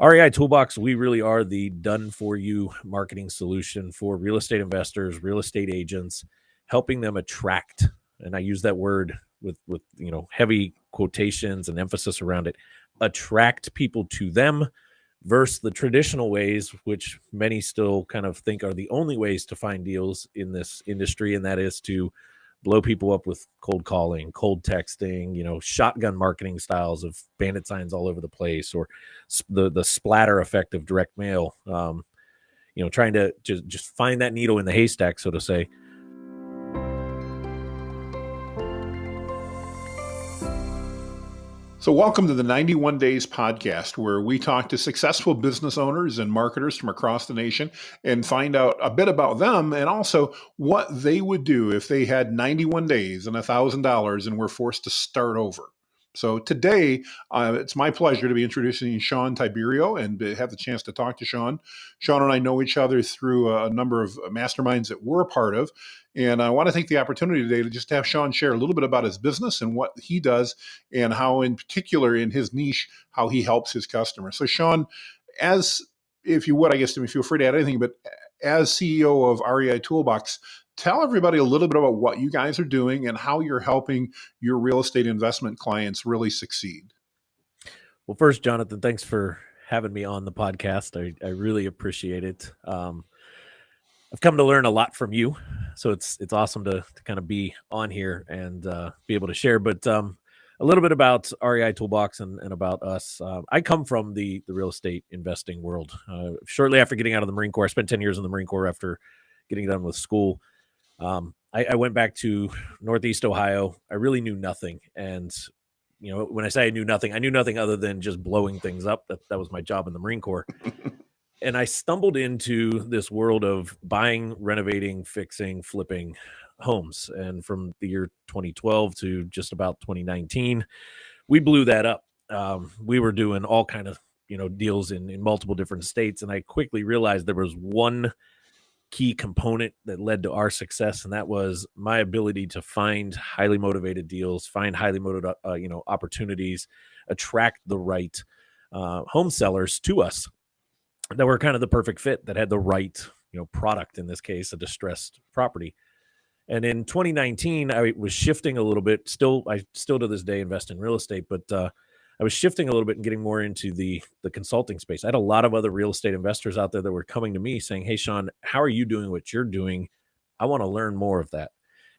REI Toolbox, we really are the done-for-you marketing solution for real estate investors, real estate agents, helping them attract, and I use that word with heavy quotations and emphasis around it, attract people to them versus the traditional ways, which many still kind of think are the only ways to find deals in this industry, and that is to blow people up with cold calling, cold texting, shotgun marketing styles of bandit signs all over the place, or the splatter effect of direct mail. Trying to just find that needle in the haystack, so to say. So welcome to the 91 Days podcast, where we talk to successful business owners and marketers from across the nation and find out a bit about them and also what they would do if they had 91 days and $1,000 and were forced to start over. So today, it's my pleasure to be introducing Shawn Tiberio and to have the chance to talk to Shawn. Shawn and I know each other through a number of masterminds that we're a part of. And I want to take the opportunity today to just have Shawn share a little bit about his business and what he does and how, in particular, in his niche, how he helps his customers. So Shawn, if you would, I guess, feel free to add anything, but as CEO of REI Toolbox, tell everybody a little bit about what you guys are doing and how you're helping your real estate investment clients really succeed. Well, first, Jonathan, thanks for having me on the podcast. I really appreciate it. I've come to learn a lot from you, so it's awesome to kind of be on here and be able to share. But a little bit about REI Toolbox and about us. I come from the real estate investing world. Shortly after getting out of the Marine Corps, I spent 10 years in the Marine Corps after getting done with school. I went back to Northeast Ohio. I really knew nothing. And, when I say I knew nothing other than just blowing things up. That was my job in the Marine Corps. And I stumbled into this world of buying, renovating, fixing, flipping homes. And from the year 2012 to just about 2019, we blew that up. We were doing all kind of, deals in multiple different states. And I quickly realized there was one key component that led to our success, and that was my ability to find highly motivated deals, find highly motivated, opportunities, attract the right home sellers to us that were kind of the perfect fit, that had the right, product, in this case, a distressed property. And in 2019, I was shifting a little bit. I still to this day invest in real estate, but I was shifting a little bit and getting more into the consulting space. I had a lot of other real estate investors out there that were coming to me saying, "Hey, Shawn, how are you doing what you're doing? I want to learn more of that."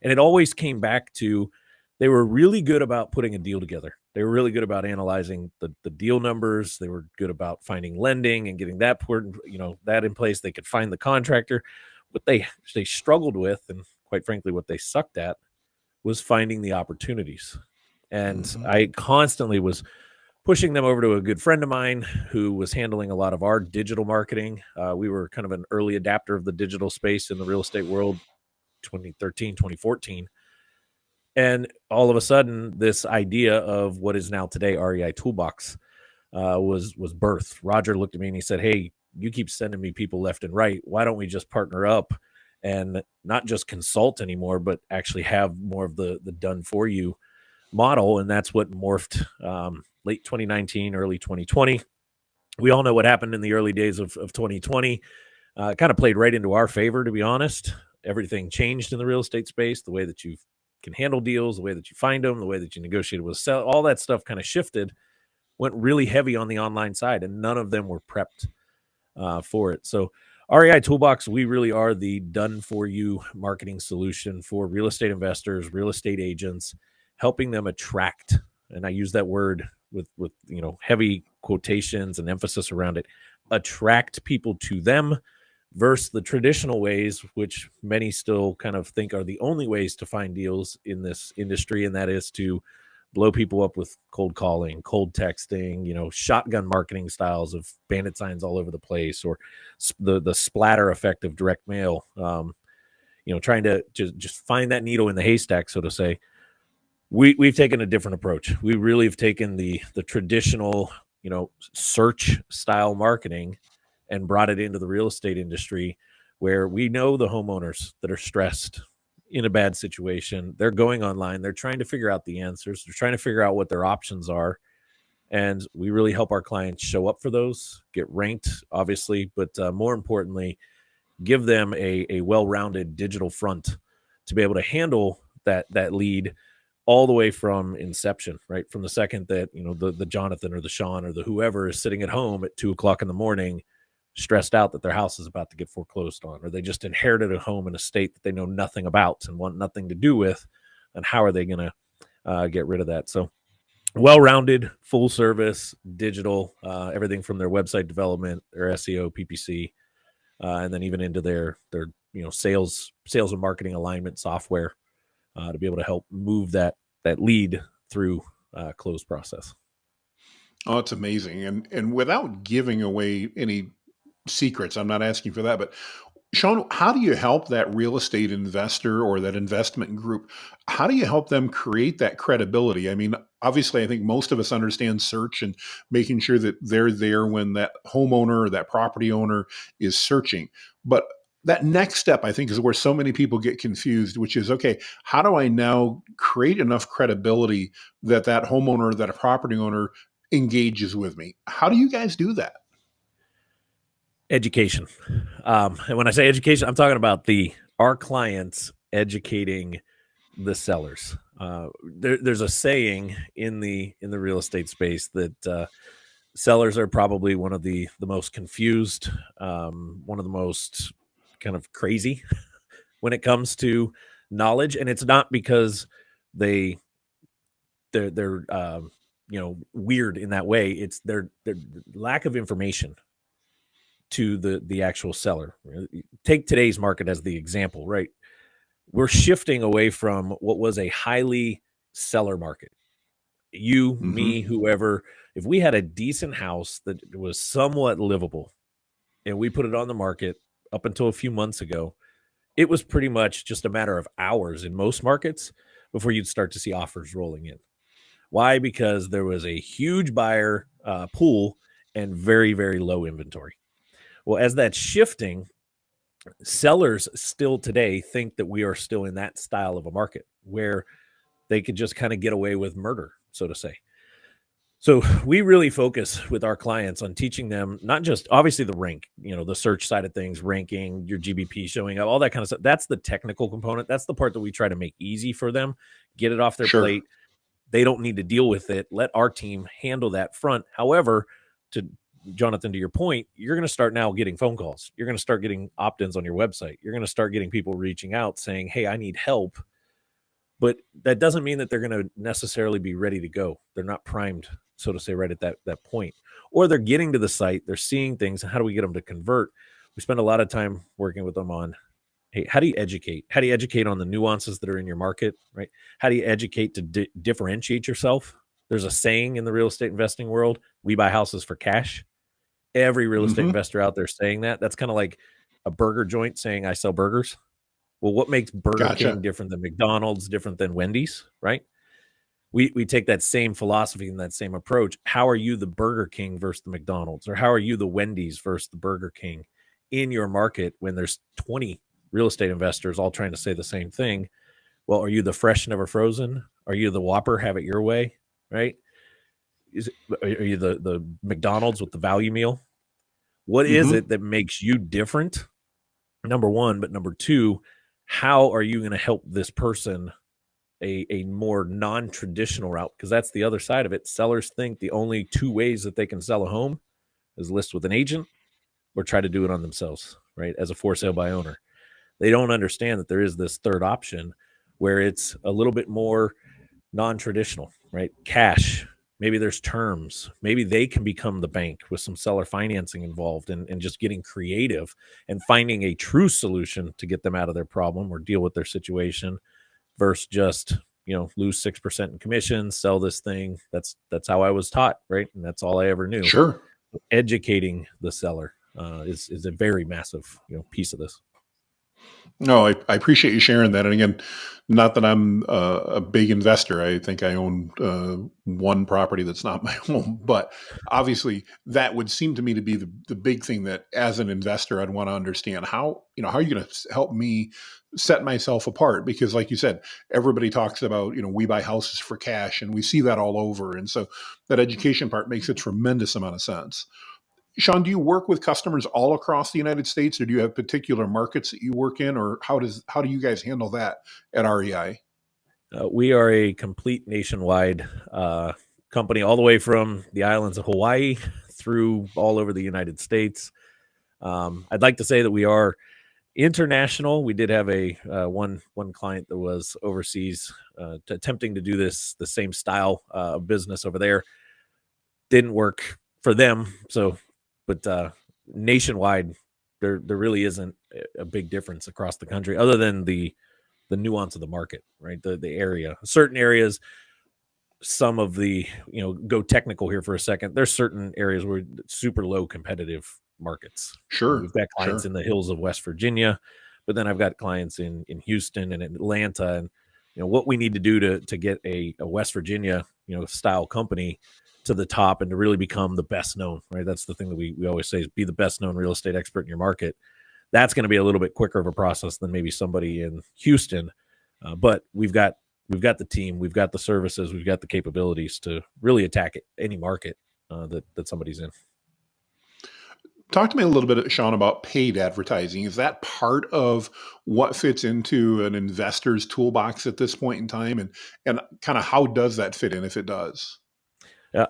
And it always came back to they were really good about putting a deal together. They were really good about analyzing the deal numbers. They were good about finding lending and getting that that in place. They could find the contractor. What they struggled with, and quite frankly, what they sucked at, was finding the opportunities. And I constantly was pushing them over to a good friend of mine who was handling a lot of our digital marketing. We were kind of an early adapter of the digital space in the real estate world, 2013, 2014. And all of a sudden, this idea of what is now today REI Toolbox was birthed. Roger looked at me and he said, "Hey, you keep sending me people left and right. Why don't we just partner up and not just consult anymore, but actually have more of the done for you model?" And that's what morphed late 2019, early 2020. We all know what happened in the early days of 2020. Kind of played right into our favor, to be honest. Everything changed in the real estate space, the way that you can handle deals, the way that you find them, the way that you negotiate with sell, all that stuff kind of shifted, went really heavy on the online side, and none of them were prepped for it. So REI Toolbox, we really are the done-for-you marketing solution for real estate investors, real estate agents, helping them attract, and I use that word with heavy quotations and emphasis around it, attract people to them versus the traditional ways, which many still kind of think are the only ways to find deals in this industry, and that is to blow people up with cold calling, cold texting, shotgun marketing styles of bandit signs all over the place, or the splatter effect of direct mail. Trying to just find that needle in the haystack, so to say. We've taken a different approach. We really have taken the traditional, search style marketing and brought it into the real estate industry, where we know the homeowners that are stressed in a bad situation. They're going online. They're trying to figure out the answers. They're trying to figure out what their options are. And we really help our clients show up for those, get ranked, obviously, but more importantly, give them a well-rounded digital front to be able to handle that lead all the way from inception, right? From the second that, the Jonathan or the Shawn or the whoever is sitting at home at 2 o'clock in the morning, stressed out that their house is about to get foreclosed on, or they just inherited a home in a state that they know nothing about and want nothing to do with. And how are they going to get rid of that? So well-rounded, full service, digital, everything from their website development, their SEO, PPC, and then even into their sales and marketing alignment software to be able to help move that lead through close process. Oh, it's amazing. And without giving away any secrets, I'm not asking for that, but Shawn, how do you help that real estate investor or that investment group? How do you help them create that credibility? I mean, obviously, I think most of us understand search and making sure that they're there when that homeowner or that property owner is searching. But that next step, I think, is where so many people get confused, which is, okay, how do I now create enough credibility that that homeowner, that a property owner engages with me? How do you guys do that? Education. And when I say education, I'm talking about our clients educating the sellers. There's a saying in the real estate space that sellers are probably one of the most confused, one of the most kind of crazy when it comes to knowledge, and it's not because they're weird in that way. It's their lack of information to the actual seller. Take today's market as the example, right? We're shifting away from what was a highly seller market. You, Hmm. me, whoever, if we had a decent house that was somewhat livable and we put it on the market up until a few months ago, it was pretty much just a matter of hours in most markets before you'd start to see offers rolling in. Why? Because there was a huge buyer pool and very, very low inventory. Well, as that's shifting, sellers still today think that we are still in that style of a market where they could just kind of get away with murder, so to say. So we really focus with our clients on teaching them not just obviously the rank, the search side of things, ranking, your GBP showing up, all that kind of stuff. That's the technical component. That's the part that we try to make easy for them, get it off their Sure. plate. They don't need to deal with it. Let our team handle that front. However, to Jonathan, to your point, you're going to start now getting phone calls. You're going to start getting opt-ins on your website. You're going to start getting people reaching out saying, "Hey, I need help." But that doesn't mean that they're going to necessarily be ready to go. They're not primed, so to say, right at that point. Or they're getting to the site, they're seeing things, and how do we get them to convert? We spend a lot of time working with them on, hey, how do you educate? How do you educate on the nuances that are in your market, right? How do you educate to differentiate yourself? There's a saying in the real estate investing world, we buy houses for cash. Every real estate Hmm. investor out there saying that. That's kind of like a burger joint saying, I sell burgers. Well, what makes Burger King Gotcha. different than McDonald's, different than Wendy's, right? We take that same philosophy and that same approach. How are you the Burger King versus the McDonald's, or how are you the Wendy's versus the Burger King in your market when there's 20 real estate investors all trying to say the same thing? Well, are you the fresh never frozen? Are you the Whopper have it your way, right? Are you the McDonald's with the value meal? What is Hmm. it that makes you different? Number one, but number two, how are you going to help this person a more non-traditional route? Because that's the other side of it. Sellers think the only two ways that they can sell a home is list with an agent or try to do it on themselves, right? As a for sale by owner. They don't understand that there is this third option where it's a little bit more non-traditional, right? Cash. Maybe there's terms. Maybe they can become the bank with some seller financing involved, and just getting creative and finding a true solution to get them out of their problem or deal with their situation versus just, lose 6% in commissions, sell this thing. That's how I was taught, right? And that's all I ever knew. Sure. Educating the seller is a very massive, piece of this. No, I appreciate you sharing that. And again, not that I'm a big investor. I think I own one property that's not my home, but obviously that would seem to me to be the big thing that as an investor, I'd want to understand how are you going to help me set myself apart? Because like you said, everybody talks about, we buy houses for cash and we see that all over. And so that education part makes a tremendous amount of sense. Shawn, do you work with customers all across the United States, or do you have particular markets that you work in, or how do you guys handle that at REI? We are a complete nationwide company, all the way from the islands of Hawaii through all over the United States. I'd like to say that we are international. We did have a one client that was overseas attempting to do the same style of business over there. Didn't work for them. So, but nationwide, there really isn't a big difference across the country, other than the nuance of the market, right? The area, certain areas, some of the, go technical here for a second. There's certain areas where super low competitive markets. Sure, We've got clients sure. in the hills of West Virginia, but then I've got clients in Houston and Atlanta, and what we need to do to get a West Virginia style company to the top and to really become the best known, right? That's the thing that we always say is be the best known real estate expert in your market. That's going to be a little bit quicker of a process than maybe somebody in Houston, but we've got the team, we've got the services, we've got the capabilities to really attack any market that somebody's in. Talk to me a little bit, Shawn, about paid advertising. Is that part of what fits into an investor's toolbox at this point in time, and kind of how does that fit in if it does?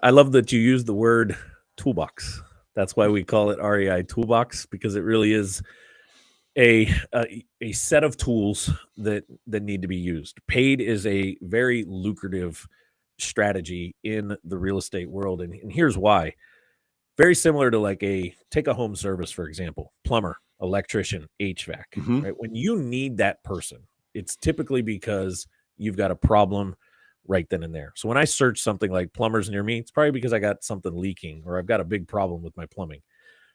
I love that you use the word toolbox. That's why we call it REI Toolbox, because it really is a set of tools that need to be used. Paid is a very lucrative strategy in the real estate world, and here's why. Very similar to take a home service, for example, plumber, electrician, HVAC, Hmm. right? When you need that person, it's typically because you've got a problem right then and there. So when I search something like plumbers near me, it's probably because I got something leaking or I've got a big problem with my plumbing.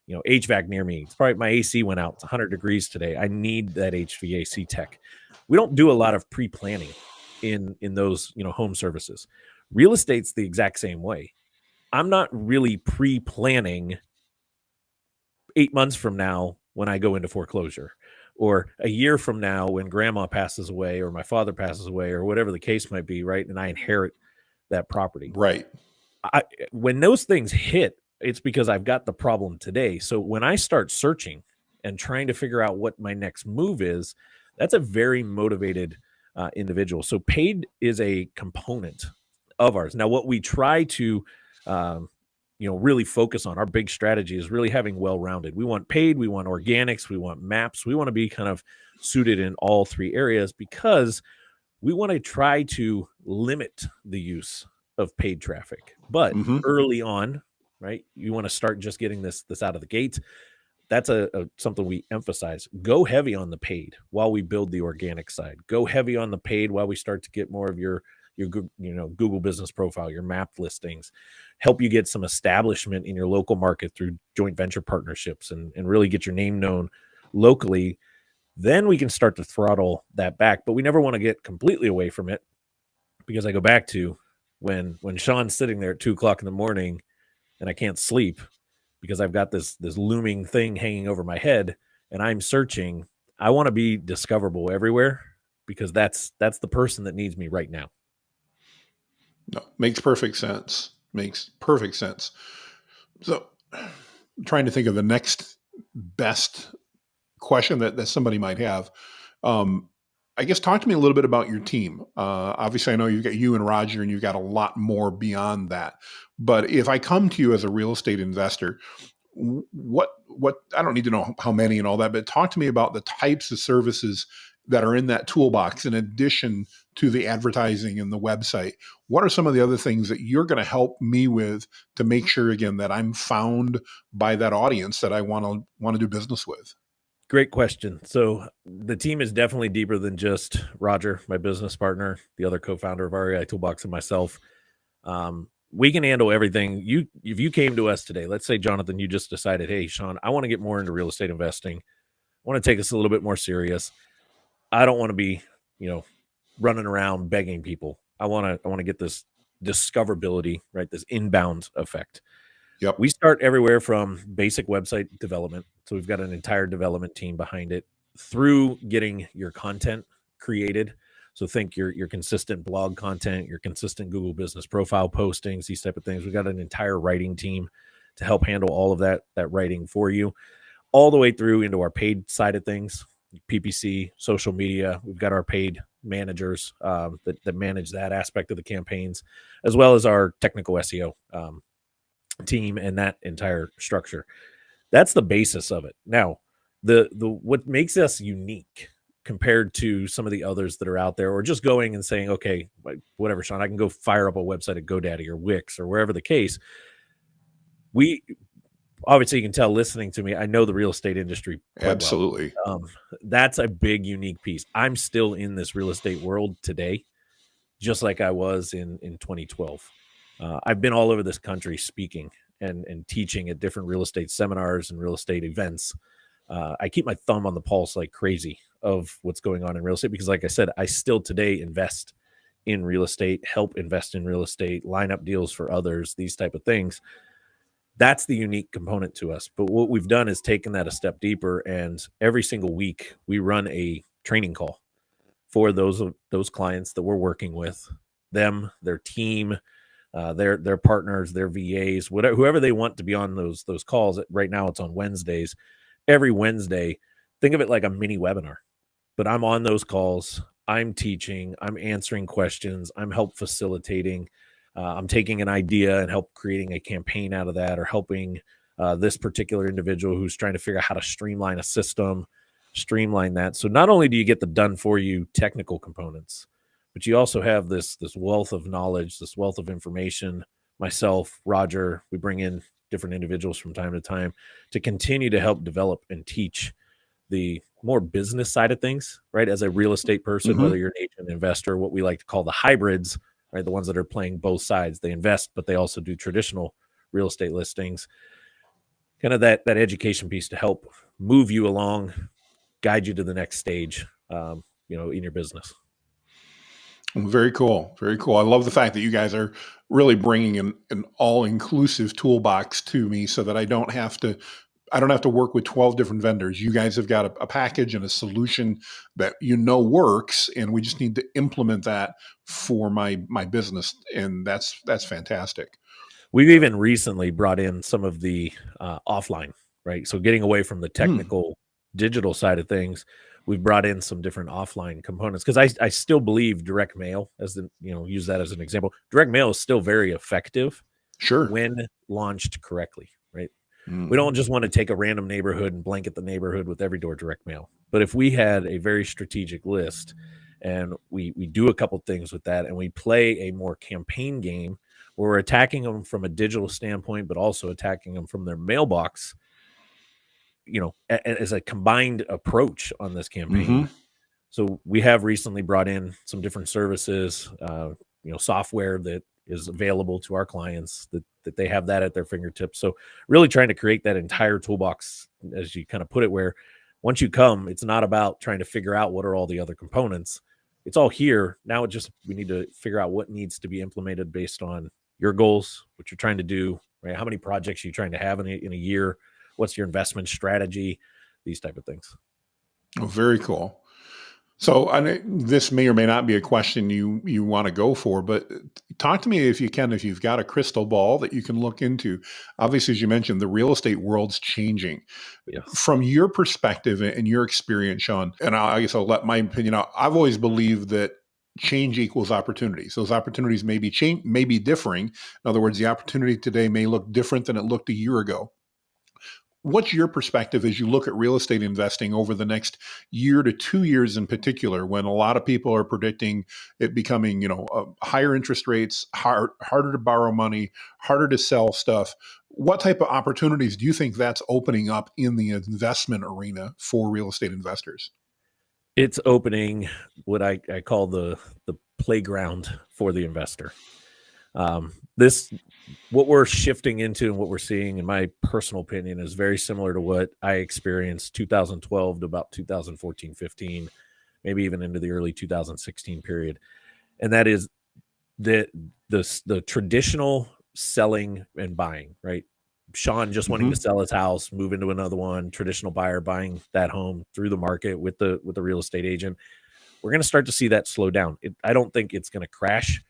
HVAC near me, it's probably my AC went out. It's 100 degrees today. I need that HVAC tech. We don't do a lot of pre-planning in those, home services. Real estate's the exact same way. I'm not really pre-planning 8 months from now when I go into foreclosure, or a year from now when grandma passes away or my father passes away or whatever the case might be, right? And I inherit that property. Right. When those things hit, it's because I've got the problem today. So when I start searching and trying to figure out what my next move is, that's a very motivated individual. So paid is a component of ours. Now, what we try to um, really focus on, our big strategy is really having well-rounded. We want paid, we want organics, we want maps. We want to be kind of suited in all three areas because we want to try to limit the use of paid traffic. But Hmm. early on, right, you want to start just getting this out of the gate. That's a something we emphasize. Go heavy on the paid while we build the organic side. Go heavy on the paid while we start to get more of your Google business profile, your map listings, help you get some establishment in your local market through joint venture partnerships and really get your name known locally. Then we can start to throttle that back, but we never want to get completely away from it, because I go back to when Shawn's sitting there at 2 o'clock in the morning and I can't sleep because I've got this looming thing hanging over my head and I'm searching. I want to be discoverable everywhere because that's the person that needs me right now. No, makes perfect sense. Makes perfect sense. So, trying to think of the next best question that somebody might have. Um, I guess talk to me a little bit about your team. Obviously, I know you've got you and Roger, and you've got a lot more beyond that. But if I come to you as a real estate investor, what I don't need to know how many and all that, but talk to me about the types of services that are in that toolbox in addition to the advertising and the website. What are some of the other things that you're going to help me with to make sure again that I'm found by that audience that I want to do business with? Great question. So the team is definitely deeper than just Roger, my business partner, the other co-founder of REI Toolbox, and myself. We can handle everything. If you came to us today, let's say, Jonathan, you just decided, hey, Shawn, I want to get more into real estate investing. I want to take this a little bit more serious. I don't want to be, running around begging people. I want to get this discoverability, right? This inbound effect. Yep. We start everywhere from basic website development. So we've got an entire development team behind it through getting your content created. So think your consistent blog content, your consistent Google business profile postings, these type of things. We've got an entire writing team to help handle all of that writing for you, all the way through into our paid side of things, PPC, social media. We've got our paid managers that manage that aspect of the campaigns, as well as our technical SEO team and that entire structure. That's the basis of it. Now, the what makes us unique compared to some of the others that are out there, or just going and saying, okay, whatever, Shawn, I can go fire up a website at GoDaddy or Wix or wherever the case. We obviously, you can tell listening to me, I know the real estate industry quite Absolutely. well. That's a big, unique piece. I'm still in this real estate world today, just like I was in 2012. I've been all over this country speaking and teaching at different real estate seminars and real estate events. I keep my thumb on the pulse like crazy of what's going on in real estate because, like I said, I still today invest in real estate, help invest in real estate, line up deals for others, these type of things. That's the unique component to us. But what we've done is taken that a step deeper, and every single week we run a training call for those clients that we're working with, them, their team, their partners, their VAs, whatever, whoever they want to be on those calls. Right now, it's on Wednesdays. Every Wednesday, think of it like a mini webinar. But I'm on those calls. I'm teaching. I'm answering questions. I'm help facilitating. I'm taking an idea and help creating a campaign out of that, or helping this particular individual who's trying to figure out how to streamline a system, streamline that. So not only do you get the done for you technical components, but you also have this wealth of knowledge, this wealth of information. Myself, Roger, we bring in different individuals from time to time to continue to help develop and teach the more business side of things, right? As a real estate person, whether you're an agent, investor, what we like to call the hybrids, right? The ones that are playing both sides. They invest, but they also do traditional real estate listings. Kind of that education piece to help move you along, guide you to the next stage, in your business. Very cool. Very cool. I love the fact that you guys are really bringing an all-inclusive toolbox to me so that I don't have to work with 12 different vendors. You guys have got a package and a solution that works, and we just need to implement that for my business, and that's fantastic. We've even recently brought in some of the offline, right? So getting away from the Hmm. technical digital side of things, we've brought in some different offline components because I still believe direct mail, use that as an example. Direct mail is still very effective Sure. when launched correctly, right? We Mm. don't just want to take a random neighborhood and blanket the neighborhood with every door direct mail. But if we had a very strategic list and we do a couple things with that, and we play a more campaign game where we're attacking them from a digital standpoint, but also attacking them from their mailbox, as a combined approach on this campaign. Hmm. So we have recently brought in some different services, software that is available to our clients that they have that at their fingertips. So really trying to create that entire toolbox, as you kind of put it, where once you come, it's not about trying to figure out what are all the other components. It's all here. Now we need to figure out what needs to be implemented based on your goals, what you're trying to do, right? How many projects are you trying to have in a year? What's your investment strategy? These type of things. Oh, very cool. So this may or may not be a question you want to go for, but talk to me if you can, if you've got a crystal ball that you can look into. Obviously, as you mentioned, the real estate world's changing. Yes. From your perspective and your experience, Shawn, and I guess I'll let my opinion out. I've always believed that change equals opportunities. Those opportunities may be differing. In other words, the opportunity today may look different than it looked a year ago. What's your perspective as you look at real estate investing over the next year to 2 years in particular, when a lot of people are predicting it becoming, higher interest rates, harder to borrow money, harder to sell stuff? What type of opportunities do you think that's opening up in the investment arena for real estate investors? It's opening what I call the playground for the investor. This what we're shifting into and what we're seeing, in my personal opinion, is very similar to what I experienced 2012 to about 2014, 15, maybe even into the early 2016 period. And that is the the traditional selling and buying, right? Shawn just wanting to Hmm. sell his house, move into another one, traditional buyer buying that home through the market with the real estate agent. We're going to start to see that slow down. I don't think it's going to crash.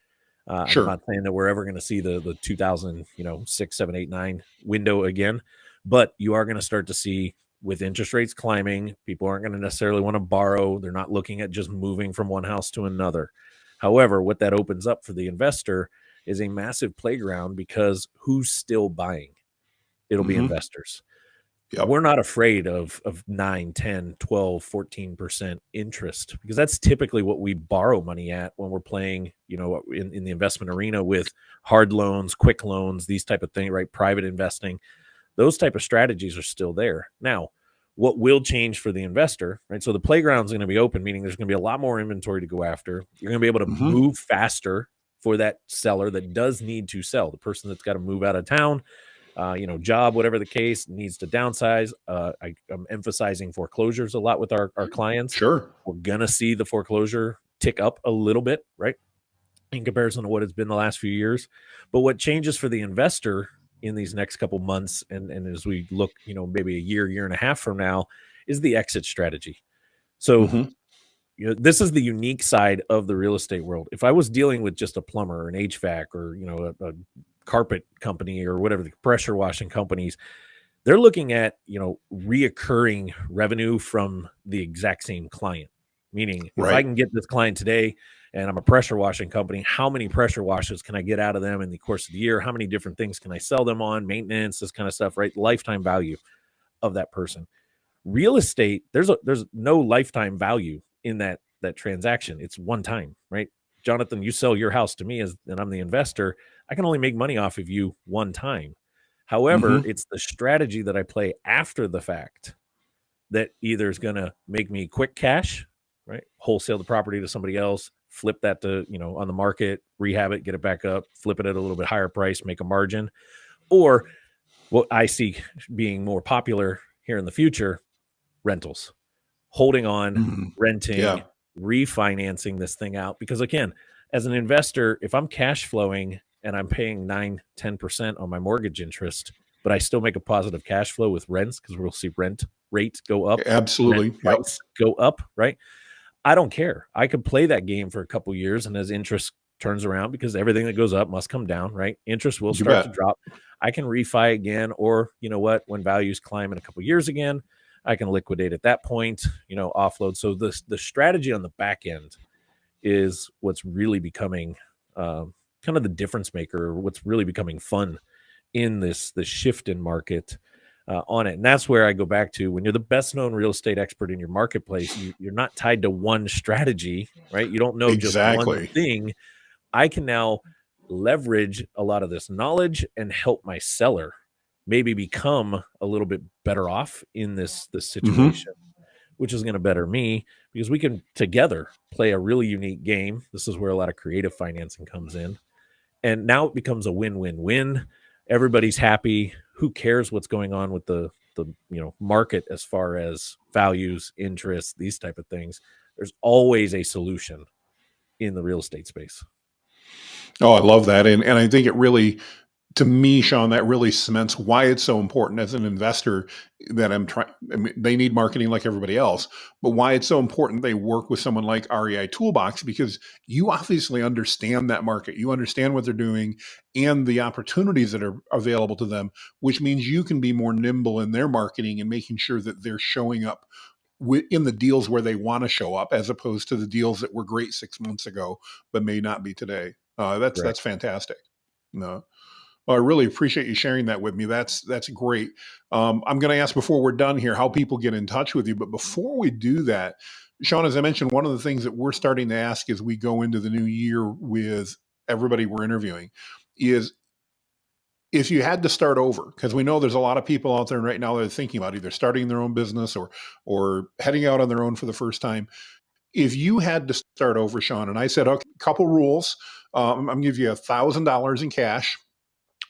I'm Sure. not saying that we're ever going to see the 2000, 6, 7, 8, 9 window again, but you are going to start to see, with interest rates climbing, people aren't going to necessarily want to borrow. They're not looking at just moving from one house to another. However, what that opens up for the investor is a massive playground, because who's still buying? It'll be Hmm. investors. Yep. We're not afraid of 9, 10, 12, 14% interest, because that's typically what we borrow money at when we're playing, in the investment arena, with hard loans, quick loans, these type of things, right? Private investing, those type of strategies are still there. Now, what will change for the investor, right? So the playground's going to be open, meaning there's going to be a lot more inventory to go after. You're going to be able to Hmm. move faster for that seller that does need to sell, the person that's got to move out of town, job, whatever the case, needs to downsize. I'm emphasizing foreclosures a lot with our clients. Sure. We're going to see the foreclosure tick up a little bit, right, in comparison to what it's been the last few years. But what changes for the investor in these next couple months, and as we look, maybe a year and a half from now, is the exit strategy. So, Hmm. this is the unique side of the real estate world. If I was dealing with just a plumber or an HVAC, or a carpet company, or whatever, the pressure washing companies, they're looking at, reoccurring revenue from the exact same client. Meaning, if I Right. can get this client today, and I'm a pressure washing company, how many pressure washes can I get out of them in the course of the year? How many different things can I sell them on, maintenance, this kind of stuff, right? Lifetime value of that person. Real estate, there's no lifetime value in that transaction. It's one time, right? Jonathan, you sell your house to me, and I'm the investor. I can only make money off of you one time. However, Hmm. it's the strategy that I play after the fact that either is going to make me quick cash, right? Wholesale the property to somebody else, flip that to, on the market, rehab it, get it back up, flip it at a little bit higher price, make a margin. Or what I see being more popular here in the future, rentals, holding on, Hmm. renting, Yeah. refinancing this thing out. Because again, as an investor, if I'm cash flowing and I'm paying 9, 10% on my mortgage interest, but I still make a positive cash flow with rents, because we'll see rent rate go up, rent Absolutely. Yep. price go up, right? I don't care. I could play that game for a couple years, and as interest turns around, because everything that goes up must come down, right? Interest will You start to bet. drop. I can refi again, or you know what? When values climb in a couple years again, I can liquidate at that point. Offload. So the strategy on the back end is what's really becoming kind of the difference maker, or what's really becoming fun in this shift in market on it. And that's where I go back to, when you're the best known real estate expert in your marketplace, you're not tied to one strategy, right? You don't know just one Exactly. thing. I can now leverage a lot of this knowledge and help my seller maybe become a little bit better off in this Hmm. situation, which is going to better me, because we can together play a really unique game. This is where a lot of creative financing comes in, and now it becomes a win-win-win. Everybody's happy. Who cares what's going on with the market as far as values, interest, these type of things? There's always a solution in the real estate space. Oh, I love that. And I think it really, to me, Sean, that really cements why it's so important as an investor that I'm trying. I mean, they need marketing like everybody else, but why it's so important they work with someone like REI Toolbox, because you obviously understand that market. You understand what they're doing and the opportunities that are available to them, which means you can be more nimble in their marketing and making sure that they're showing up in the deals where they want to show up, as opposed to the deals that were great 6 months ago but may not be today. That's Correct. fantastic. No. Well, I really appreciate you sharing that with me. That's great. I'm going to ask before we're done here how people get in touch with you. But before we do that, Sean, as I mentioned, one of the things that we're starting to ask as we go into the new year with everybody we're interviewing is, if you had to start over, because we know there's a lot of people out there right now that are thinking about either starting their own business or heading out on their own for the first time. If you had to start over, Sean, and I said, okay, couple rules. I'm going to give you $1,000 in cash.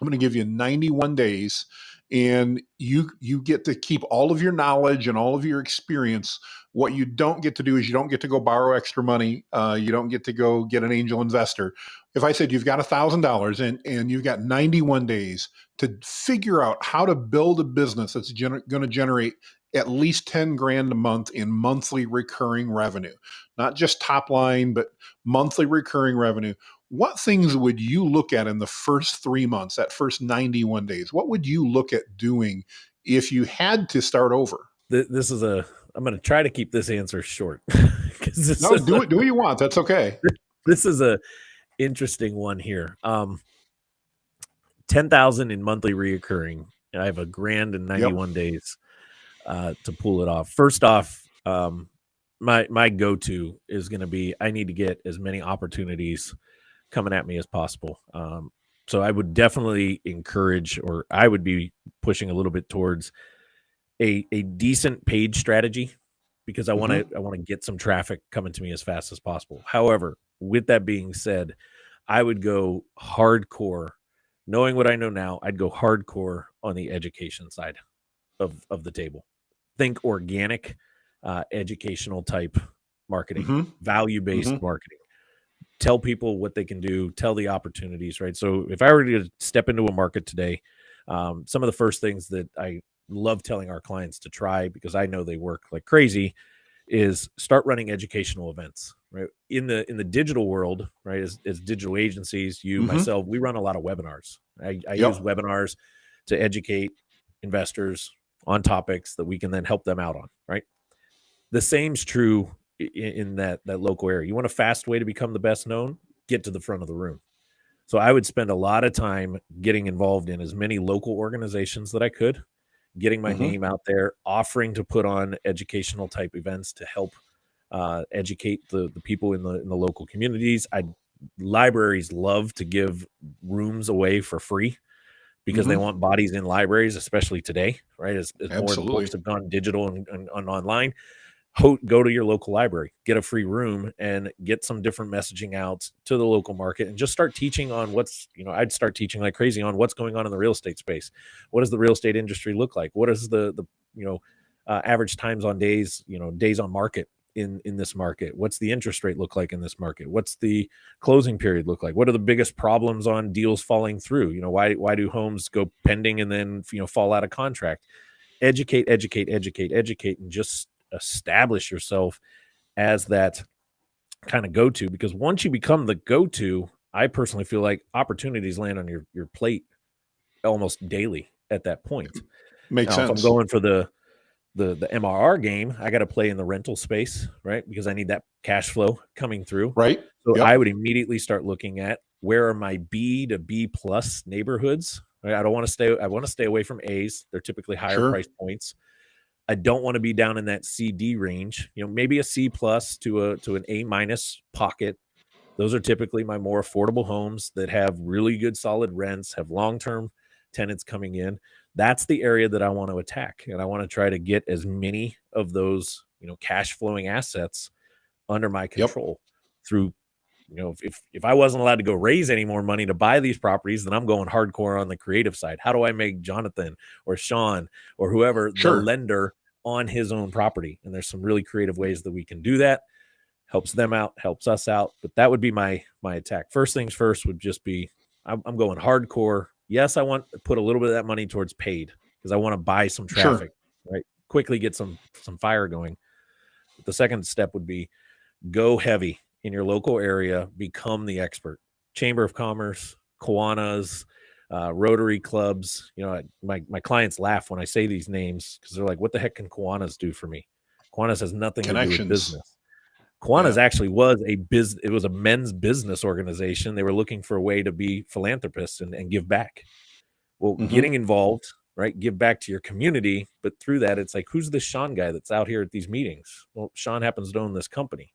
I'm going to give you 91 days. and you get to keep all of your knowledge and all of your experience. What you don't get to do is you don't get to go borrow extra money. You don't get to go get an angel investor. If I said you've got $1,000 and you've got 91 days to figure out how to build a business that's going to generate at least 10 grand a month in monthly recurring revenue, not just top line, but monthly recurring revenue. What things would you look at in the first 3 months, that first 91 days? What would you look at doing if you had to start over? I'm going to try to keep this answer short. No, do what you want. That's okay. This is a interesting one here. 10,000 in monthly reoccurring. I have a grand in 91 days to pull it off. First off, my go-to is going to be, I need to get as many opportunities coming at me as possible. So I would definitely encourage, or I would be pushing a little bit towards a decent paid strategy, because I want to get some traffic coming to me as fast as possible. However, with that being said, I would go hardcore. Knowing what I know now, I'd go hardcore on the education side of the table. Think organic, educational type marketing, value-based marketing. Tell people what they can do, tell the opportunities, right? So if I were to step into a market today, some of the first things that I love telling our clients to try, because I know they work like crazy, is start running educational events, right? In the digital world, right? As digital agencies, myself, we run a lot of webinars. I use webinars to educate investors on topics that we can then help them out on, right? The same's true in that local area. You want a fast way to become the best known? Get to the front of the room. So I would spend a lot of time getting involved in as many local organizations that I could, getting my name out there, offering to put on educational type events to help educate the people in the local communities. Libraries love to give rooms away for free, because they want bodies in libraries, especially today, right? As more of the books have gone digital and online. Go to your local library, get a free room, and get some different messaging out to the local market, and just start teaching on I'd start teaching like crazy on what's going on in the real estate space. What does the real estate industry look like? What is the average times on days, days on market in this market? What's the interest rate look like in this market? What's the closing period look like? What are the biggest problems on deals falling through? Why do homes go pending and then, fall out of contract? Educate, and just establish yourself as that kind of go-to, because once you become the go-to, I personally feel like opportunities land on your plate almost daily at that point. Makes sense. If I'm going for the MRR game, I got to play in the rental space, right? Because I need that cash flow coming through. Right. So I would immediately start looking at, where are my B to B plus neighborhoods? Right? I want to stay away from A's. They're typically higher price points. I don't want to be down in that CD range, maybe a C plus to an A minus pocket. Those are typically my more affordable homes that have really good solid rents, have long-term tenants coming in. That's the area that I want to attack. And I want to try to get as many of those, cash flowing assets under my control through, if I wasn't allowed to go raise any more money to buy these properties, then I'm going hardcore on the creative side. How do I make Jonathan or Shawn or whoever the lender on his own property? And there's some really creative ways that we can do that. Helps them out, helps us out. But that would be my attack. First things first would just be, I'm going hardcore. Yes, I want to put a little bit of that money towards paid, because I want to buy some traffic, right? Quickly get some fire going. But the second step would be, go heavy in your local area, become the expert. Chamber of Commerce, Kiwanis, Rotary clubs. My clients laugh when I say these names, because they're like, what the heck can Kiwanis do for me? Kiwanis has nothing to do with business. Kiwanis actually was it was a men's business organization. They were looking for a way to be philanthropists and give back. Well, getting involved, right? Give back to your community. But through that, it's like, who's this Shawn guy that's out here at these meetings? Well, Shawn happens to own this company.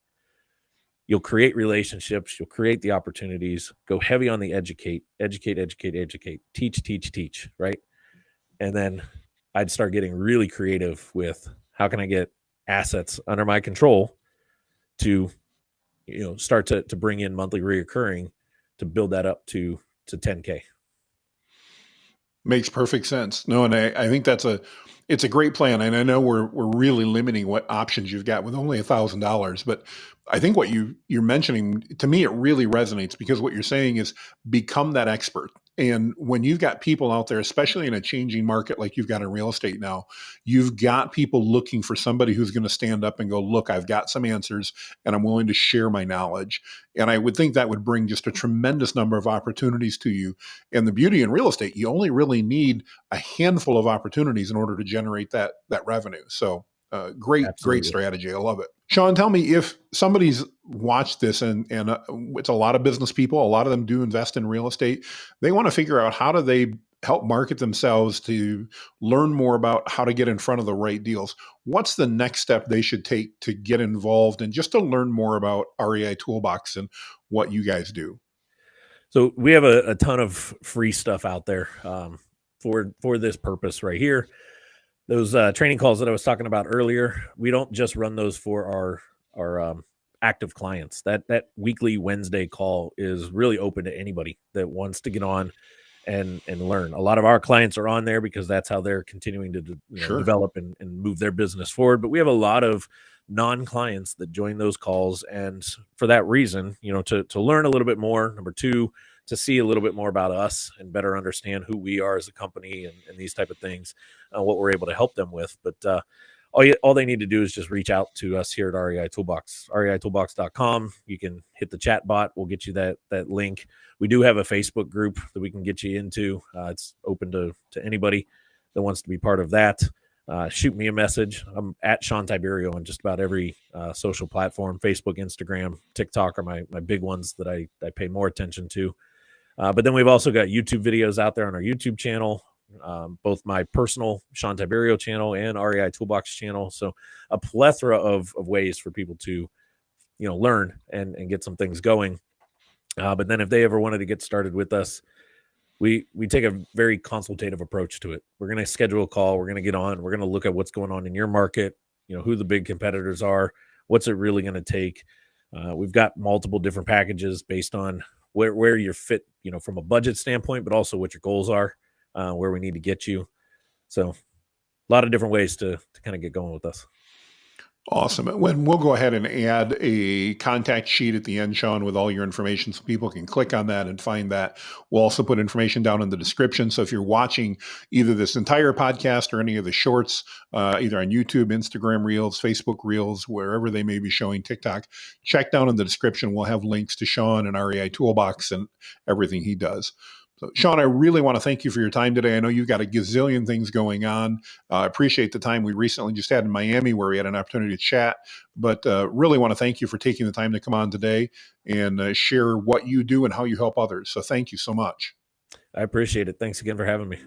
You'll create relationships. You'll create the opportunities. Go heavy on the educate, teach, right? And then I'd start getting really creative with, how can I get assets under my control to, start to bring in monthly reoccurring, to build that up to 10K. Makes perfect sense. No, and I think it's a great plan. And I know we're really limiting what options you've got with only $1,000. But I think what you're mentioning, to me, it really resonates, because what you're saying is become that expert. And when you've got people out there, especially in a changing market like you've got in real estate now, you've got people looking for somebody who's going to stand up and go, look, I've got some answers and I'm willing to share my knowledge. And I would think that would bring just a tremendous number of opportunities to you. And the beauty in real estate, you only really need a handful of opportunities in order to generate that revenue. So great Absolutely. strategy. I love it. Shawn, tell me, if somebody's watched this, and it's a lot of business people, a lot of them do invest in real estate. They want to figure out, how do they help market themselves to learn more about how to get in front of the right deals. What's the next step they should take to get involved and just to learn more about REI Toolbox and what you guys do? So we have a ton of free stuff out there for this purpose right here. Those training calls that I was talking about earlier, we don't just run those for our active clients. That weekly Wednesday call is really open to anybody that wants to get on and learn. A lot of our clients are on there because that's how they're continuing to Sure. develop and move their business forward. But we have a lot of non-clients that join those calls, and for that reason, to learn a little bit more. Number two, to see a little bit more about us and better understand who we are as a company and these type of things, what we're able to help them with. But all they need to do is just reach out to us here at REI Toolbox, reitoolbox.com. You can hit the chat bot. We'll get you that link. We do have a Facebook group that we can get you into. It's open to anybody that wants to be part of that. Shoot me a message. I'm at Shawn Tiberio on just about every social platform. Facebook, Instagram, TikTok are my big ones that I pay more attention to. But then we've also got YouTube videos out there on our YouTube channel, both my personal Shawn Tiberio channel and REI Toolbox channel. So a plethora of ways for people to, learn and get some things going. But then if they ever wanted to get started with us, we take a very consultative approach to it. We're going to schedule a call. We're going to get on. We're going to look at what's going on in your market, who the big competitors are, what's it really going to take. We've got multiple different packages based on where you're fit, from a budget standpoint, but also what your goals are, where we need to get you. So a lot of different ways to kind of get going with us. Awesome. When we'll go ahead and add a contact sheet at the end, Shawn, with all your information, so people can click on that and find that. We'll also put information down in the description. So if you're watching either this entire podcast or any of the shorts, either on YouTube, Instagram Reels, Facebook Reels, wherever they may be showing, TikTok, check down in the description. We'll have links to Shawn and REI Toolbox and everything he does. So, Shawn, I really want to thank you for your time today. I know you've got a gazillion things going on. I appreciate the time we recently just had in Miami where we had an opportunity to chat, but really want to thank you for taking the time to come on today and share what you do and how you help others. So thank you so much. I appreciate it. Thanks again for having me.